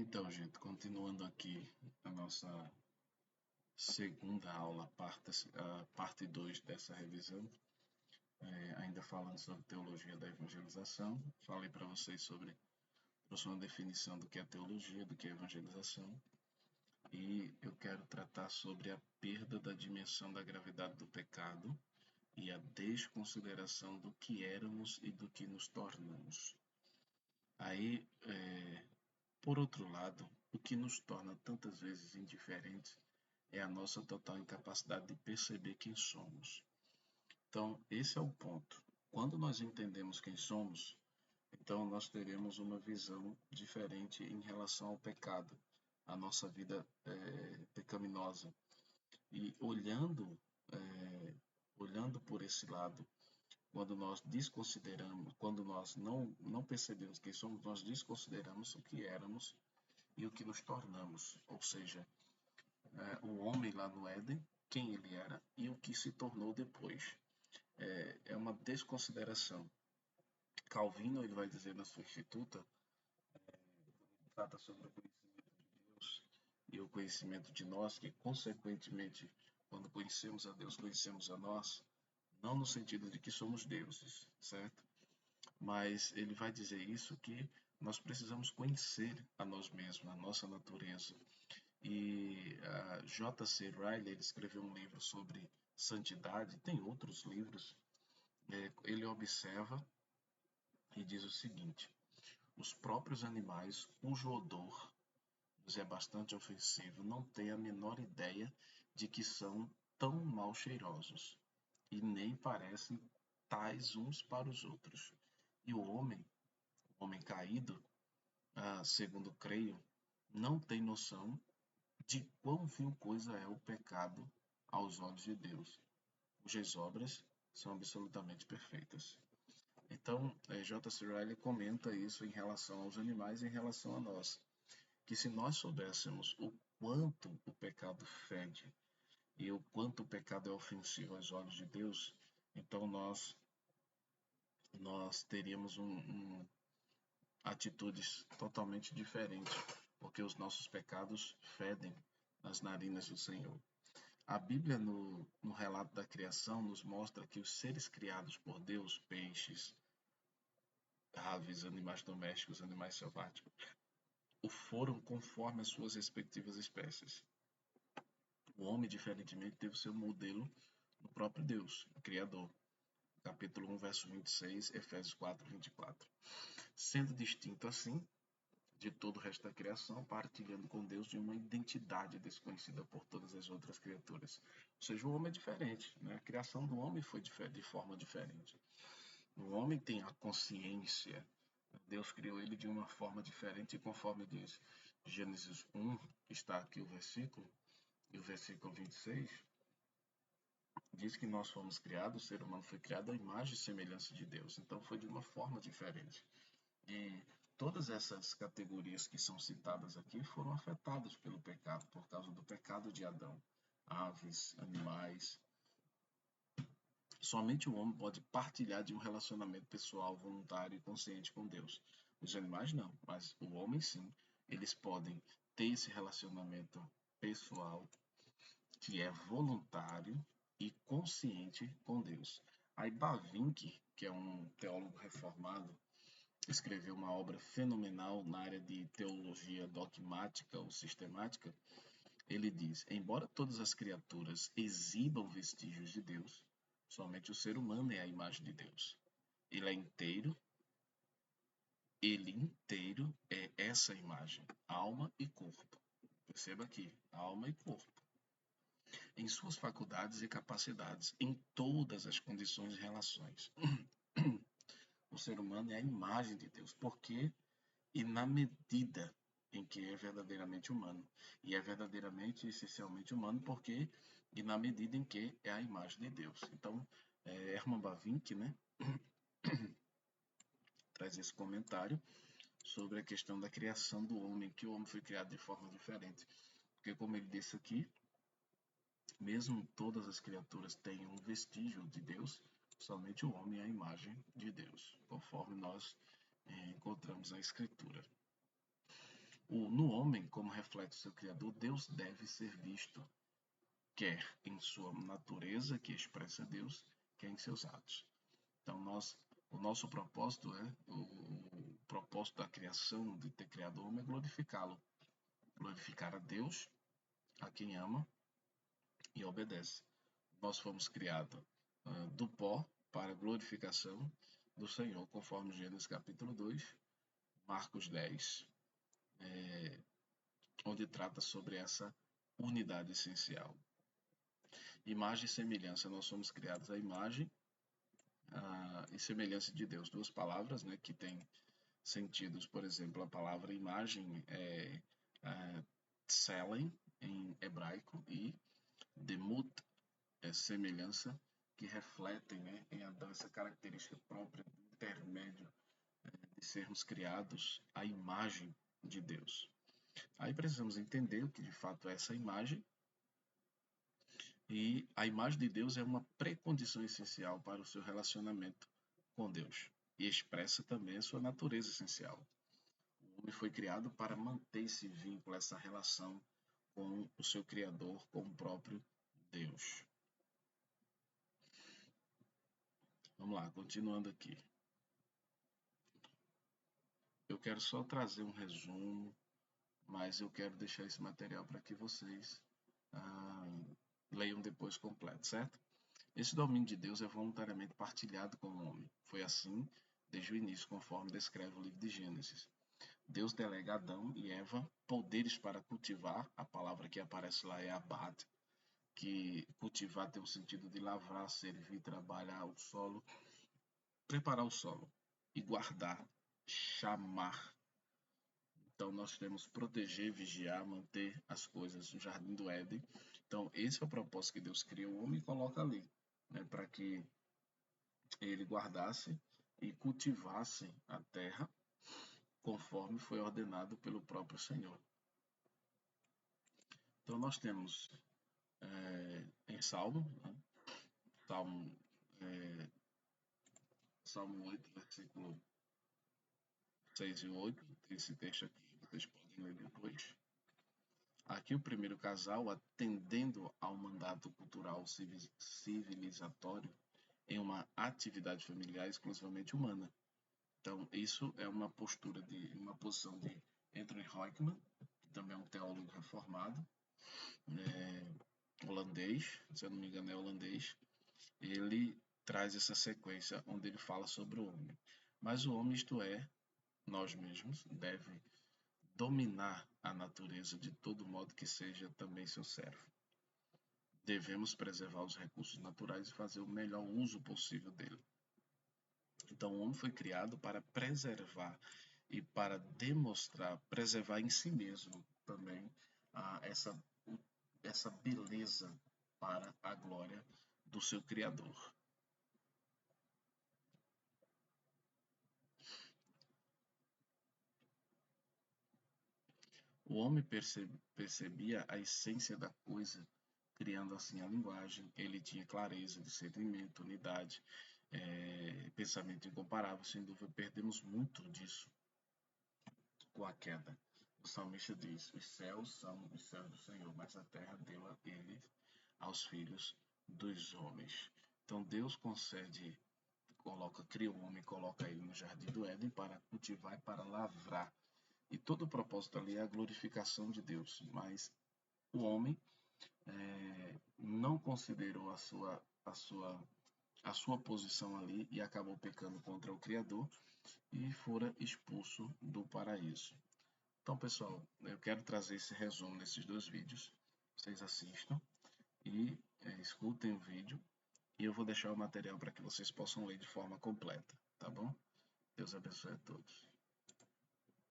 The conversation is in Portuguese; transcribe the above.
Então, gente, continuando aqui a nossa segunda aula, parte 2 dessa revisão, ainda falando sobre teologia da evangelização. Falei para vocês sobre uma definição do que é teologia, do que é evangelização, e eu quero tratar sobre a perda da dimensão da gravidade do pecado e a desconsideração do que éramos e do que nos tornamos. Aí, por outro lado, o que nos torna tantas vezes indiferentes é a nossa total incapacidade de perceber quem somos. Então, esse é o ponto. Quando nós entendemos quem somos, então nós teremos uma visão diferente em relação ao pecado, a nossa vida pecaminosa. E olhando por esse lado, quando nós desconsideramos, quando nós não percebemos quem somos, nós desconsideramos o que éramos e o que nos tornamos, ou seja, o homem lá no Éden, quem ele era e o que se tornou depois. É uma desconsideração. Calvino ele vai dizer na sua Instituta, trata sobre o conhecimento de Deus e o conhecimento de nós, que consequentemente, quando conhecemos a Deus, conhecemos a nós, não no sentido de que somos deuses, certo? Mas ele vai dizer isso que nós precisamos conhecer a nós mesmos, a nossa natureza. E a J.C. Ryle ele escreveu um livro sobre santidade, tem outros livros. Ele observa e diz o seguinte: os próprios animais, cujo odor nos é bastante ofensivo, não têm a menor ideia de que são tão mal cheirosos e nem parecem tais uns para os outros. E o homem caído, segundo creio, não tem noção de quão vil coisa é o pecado aos olhos de Deus, cujas obras são absolutamente perfeitas. Então, J.C. Ryle comenta isso em relação aos animais e em relação a nós, que se nós soubéssemos o quanto o pecado fede e o quanto o pecado é ofensivo aos olhos de Deus, então nós teríamos atitudes totalmente diferentes, porque os nossos pecados fedem nas narinas do Senhor. A Bíblia, no relato da criação, nos mostra que os seres criados por Deus, peixes, aves, animais domésticos, animais selváticos, o foram conforme as suas respectivas espécies. O homem, diferentemente, teve seu modelo no próprio Deus, o Criador. Capítulo 1, verso 26, Efésios 4, 24. Sendo distinto assim de todo o resto da criação, partilhando com Deus de uma identidade desconhecida por todas as outras criaturas. Ou seja, o homem é diferente, né? A criação do homem foi de forma diferente. O homem tem a consciência. Deus criou ele de uma forma diferente, conforme diz Gênesis 1, está aqui o versículo, e o versículo 26, diz que nós fomos criados, o ser humano foi criado à imagem e semelhança de Deus. Então foi de uma forma diferente. E todas essas categorias que são citadas aqui foram afetadas pelo pecado, por causa do pecado de Adão. Aves, animais. Somente o homem pode partilhar de um relacionamento pessoal, voluntário e consciente com Deus. Os animais não, mas o homem sim. Eles podem ter esse relacionamento pessoal que é voluntário e consciente com Deus. Aí Bavinck, que é um teólogo reformado, escreveu uma obra fenomenal na área de teologia dogmática ou sistemática. Ele diz: embora todas as criaturas exibam vestígios de Deus, somente o ser humano é a imagem de Deus. Ele inteiro é essa imagem, alma e corpo. Perceba aqui, alma e corpo. Em suas faculdades e capacidades, em todas as condições e relações. O ser humano é a imagem de Deus, porque e na medida em que é verdadeiramente humano. E é verdadeiramente, essencialmente humano, porque e na medida em que é a imagem de Deus. Então, Herman Bavinck, né, traz esse comentário sobre a questão da criação do homem, que o homem foi criado de forma diferente. Porque, como ele disse aqui, mesmo todas as criaturas têm um vestígio de Deus, somente o homem é a imagem de Deus, conforme nós encontramos na Escritura. No homem, como reflete o seu Criador, Deus deve ser visto, quer em sua natureza, que expressa Deus, quer em seus atos. Então, o nosso propósito o propósito da criação, de ter criado o homem, é glorificá-lo. Glorificar a Deus, a quem ama e obedece. Nós fomos criados do pó para a glorificação do Senhor, conforme Gênesis capítulo 2, Marcos 10, onde trata sobre essa unidade essencial. Imagem e semelhança, nós somos criados à imagem e semelhança de Deus. Duas palavras, né, que têm sentidos. Por exemplo, a palavra imagem é tselem em hebraico e demut é semelhança, que refletem, né, em Adão essa característica própria do intermédio de sermos criados à imagem de Deus. Aí precisamos entender o que de fato é essa imagem, e a imagem de Deus é uma precondição essencial para o seu relacionamento com Deus e expressa também a sua natureza essencial. O homem foi criado para manter esse vínculo, essa relação com o seu Criador, com o próprio Deus. Vamos lá, continuando aqui. Eu quero só trazer um resumo, mas eu quero deixar esse material para que vocês leiam depois completo, certo? Esse domínio de Deus é voluntariamente partilhado com o homem. Foi assim desde o início, conforme descreve o livro de Gênesis. Deus delega a Adão e Eva poderes para cultivar, a palavra que aparece lá é abad, que cultivar tem o sentido de lavrar, servir, trabalhar o solo, preparar o solo e guardar, chamar. Então nós temos proteger, vigiar, manter as coisas no Jardim do Éden. Então esse é o propósito que Deus criou o homem e coloca ali, né, para que ele guardasse e cultivasse a terra conforme foi ordenado pelo próprio Senhor. Então nós temos em Salmo, né, Salmo 8, versículo 6 e 8, esse texto aqui vocês podem ler depois. Aqui o primeiro casal, atendendo ao mandato cultural civilizatório em uma atividade familiar exclusivamente humana. Então, isso é uma posição de Anthony Hoekman, que também é um teólogo reformado, holandês, se eu não me engano é holandês. Ele traz essa sequência onde ele fala sobre o homem. Mas o homem, isto é, nós mesmos, deve dominar a natureza de todo modo que seja também seu servo. Devemos preservar os recursos naturais e fazer o melhor uso possível dele. Então, o homem foi criado para preservar e para preservar em si mesmo também essa beleza para a glória do seu Criador. O homem percebia a essência da coisa, criando assim a linguagem. Ele tinha clareza, discernimento, unidade, pensamento incomparável. Sem dúvida, perdemos muito disso com a queda. O salmista diz: os céus são os céus do Senhor, mas a terra deu a ele aos filhos dos homens. Então Deus cria o homem, coloca ele no jardim do Éden para cultivar e para lavrar. E todo o propósito ali é a glorificação de Deus. Mas o homem não considerou a sua posição ali e acabou pecando contra o Criador e fora expulso do paraíso. Então, pessoal, eu quero trazer esse resumo nesses dois vídeos. Vocês assistam e escutem o vídeo. E eu vou deixar o material para que vocês possam ler de forma completa, tá bom? Deus abençoe a todos.